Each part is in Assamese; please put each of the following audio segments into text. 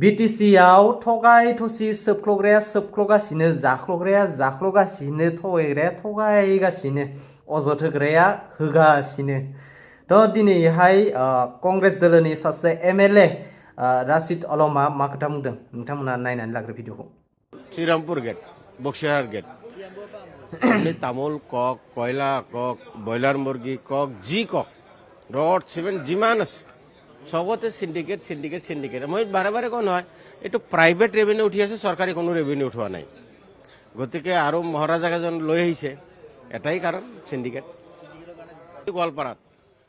BTCआव थगाय थसि सोबख्लग्राया सोबख्लगासिनो जाख्लग्राया जाख्लगासिनो थगायग्राया थगायगासिनो अजद होग्राया होगासिनो थ' दिनैहाय कंग्रेस दोलोनि सासे MLA राशिद आलमआ मा खोथा बुंदों नोंथांमोना नायनानै लाग्रो भिडिअखौ श्रीरामपुर गेट बक्सिहार गेट আপনি তামোল কক কয়লা কক ব্ৰইলাৰ মুৰ্গী কক যি কক ৰড সিমেণ্ট যিমান আছে সবতে সিন্ডিকেট সিন্ডিকেট সিন্ডিকেট মই বাৰে বাৰে কোৱা নহয় এইটো প্ৰাইভেট ৰেভিনিউ উঠি আছে চৰকাৰী কোনো ৰেভিনিউ উঠোৱা নাই গতিকে আৰু মহাৰাজা এজন লৈ আহিছে এটাই কাৰণ সিন্ডিকেট গোৱালপাৰাত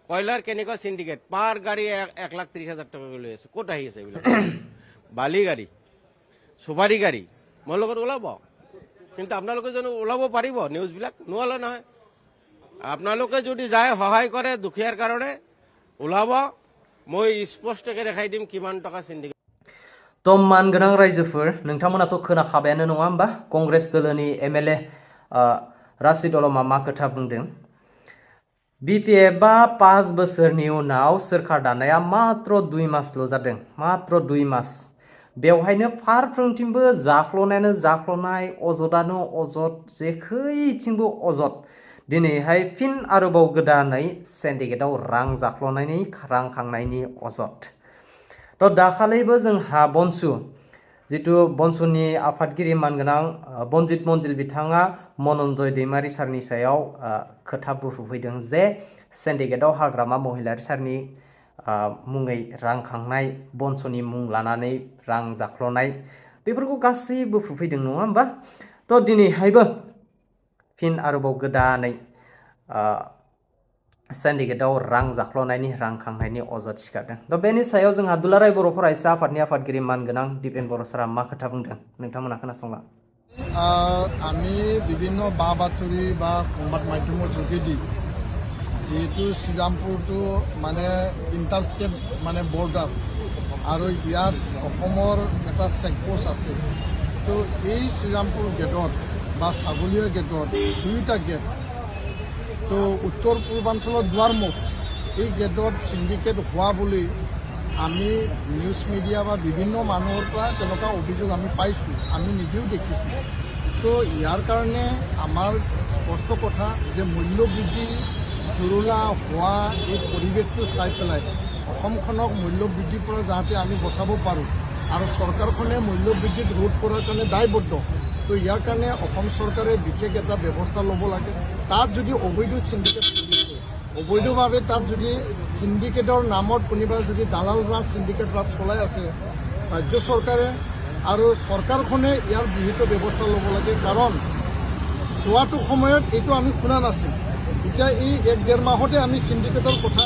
কয়লাৰ কেনেকুৱা সিন্ডিকেট পাৰ গাড়ী 1,30,000 টকা লৈ আছে ক'ত আহি আছে এইবিলাক বালি গাড়ী সুপাৰী গাড়ী মোৰ লগত ওলাব কিন্তু আপোনালোকে জানো ওলাব পাৰিব নিউজবিলাক নোলালে নহয় আপোনালোকে যদি যায় সহায় কৰে দুখীয়াৰ কাৰণে ওলাব মই স্পষ্টকৈ দেখাই দিম কিমান টকা সিন্ডিকেট थ' मानगोनां रायजोफोर नोंथांमोनाथ' खोनाखाबायानो नङा होमबा कंग्रेस दोलोनि MLA राशिद आलमआ मा खोथा बुंदों BPFआ 5 बोसोरनि उनाव सोरखार दानाया मात्र 2 मासल' जादों मात्र 2 मास बेवहायनो फारफ्रोमथिंबो जाख्ल'नायानो जाख्ल'नाय अजदानो अजद जेखैथिंबो अजद दिनैहाय फिन आरोबाव गोदानै सिन्डिकेटआव रां जाख्ल'नायनि रां खांनायनि अजद थ' दाखालिबो जोंहा बनसु जितु बनसुनि आफादगिरि मानगोनां बनजित मन्जिल बिथाङा मनन्जय दैमारि सारनि सायाव खोथा बुंफैदों जे सिन्डिकेटआव हाग्रामा महिलारि सारनि मुङै रां खांनाय बनसुनि मुं लानानै रां जाख्ल'नाय बेफोरखौ गासैबो फुफैदों नङा होमबा थ' दिनैहायबो फिन आरोबाव गोदानै सिन्डिकेटआव रां जाख्ल'नायनि रां खांनायनि अजद सिखारदों थ' बेनि सायाव जोंहा दुलाराय बर' फरायसा आफादनि आफादगिरि मानगोनां दिपेन बर' सारा मा खोथा बुंदों नोंथांमोना खोनासंला আমি বিভিন্ন বা বাতৰি বা সংবাদ মাধ্যমৰ যোগেদি যেহেতু শ্ৰীৰামপুৰটো মানে ইণ্টাৰ ষ্টেট মানে বৰ্ডাৰ আৰু ইয়াত অসমৰ এটা চেকপোষ্ট আছে তো এই শ্ৰীৰামপুৰ গেটত বা ছাগলীয়া গেটত দুয়োটা গেট তো উত্তৰ পূৰ্বাঞ্চলৰ দুৱাৰমুখ এই গেটত সিন্ডিকেট হোৱা বুলি আমি নিউজ মিডিয়া বা বিভিন্ন মানুহৰ পৰা তেনেকুৱা অভিযোগ আমি পাইছোঁ আমি নিজেও দেখিছোঁ তো ইয়াৰ কাৰণে আমাৰ স্পষ্ট কথা যে মূল্যবৃদ্ধি জুৰুলা হোৱা এই পৰিৱেশটো চাই পেলাই অসমখনক মূল্যবৃদ্ধিৰ পৰা যাতে আমি বচাব পাৰোঁ আৰু চৰকাৰখনে মূল্যবৃদ্ধিত ৰোধ কৰাৰ কাৰণে দায়বদ্ধ তো ইয়াৰ কাৰণে অসম চৰকাৰে বিশেষ এটা ব্যৱস্থা ল'ব লাগে তাত যদি অবৈধ সিন্ডিকেট চলিছে অবৈধভাৱে তাত যদি সিন্ডিকেটৰ নামত কোনোবা যদি দালাল ৰাজ সিন্ডিকেট ৰাজ চলাই আছে ৰাজ্য চৰকাৰে আৰু চৰকাৰখনে ইয়াৰ বিহিত ব্যৱস্থা ল'ব লাগে কাৰণ যোৱাটো সময়ত এইটো আমি শুনা নাছিল এতিয়া এই 1-1.5 মাহতে আমি সিন্ডিকেটৰ কথা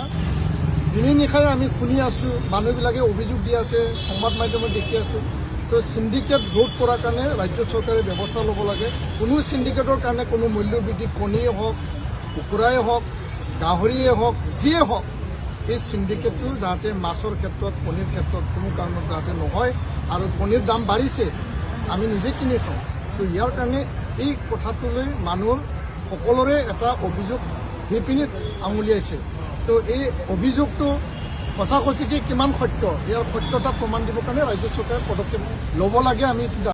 দিনে নিশাই আমি শুনি আছোঁ মানুহবিলাকে অভিযোগ দি আছে সংবাদ মাধ্যমত দেখি আছোঁ তো সিন্ডিকেট ৰোধ কৰাৰ কাৰণে ৰাজ্য চৰকাৰে ব্যৱস্থা ল'ব লাগে কোনো সিন্ডিকেটৰ কাৰণে কোনো মূল্যবৃদ্ধি কণীয়ে হওক কুকুৰাই হওক গাহৰিয়ে হওক যিয়ে হওক এই সিন্ডিকেটটো যাতে মাছৰ ক্ষেত্ৰত কণীৰ ক্ষেত্ৰত কোনো কাৰণত যাতে নহয় আৰু কণীৰ দাম বাঢ়িছে আমি নিজে কিনি খাওঁ তো ইয়াৰ কাৰণে এই কথাটোলৈ মানুহৰ সকলোৰে এটা অভিযোগ সেইপিনে আঙুলিয়াইছে তো এই অভিযোগটো সঁচা সঁচিকৈ কিমান সত্য ইয়াৰ সত্যতা প্ৰমাণ দিবৰ কাৰণে ৰাজ্য চৰকাৰে পদক্ষেপ ল'ব লাগে আমি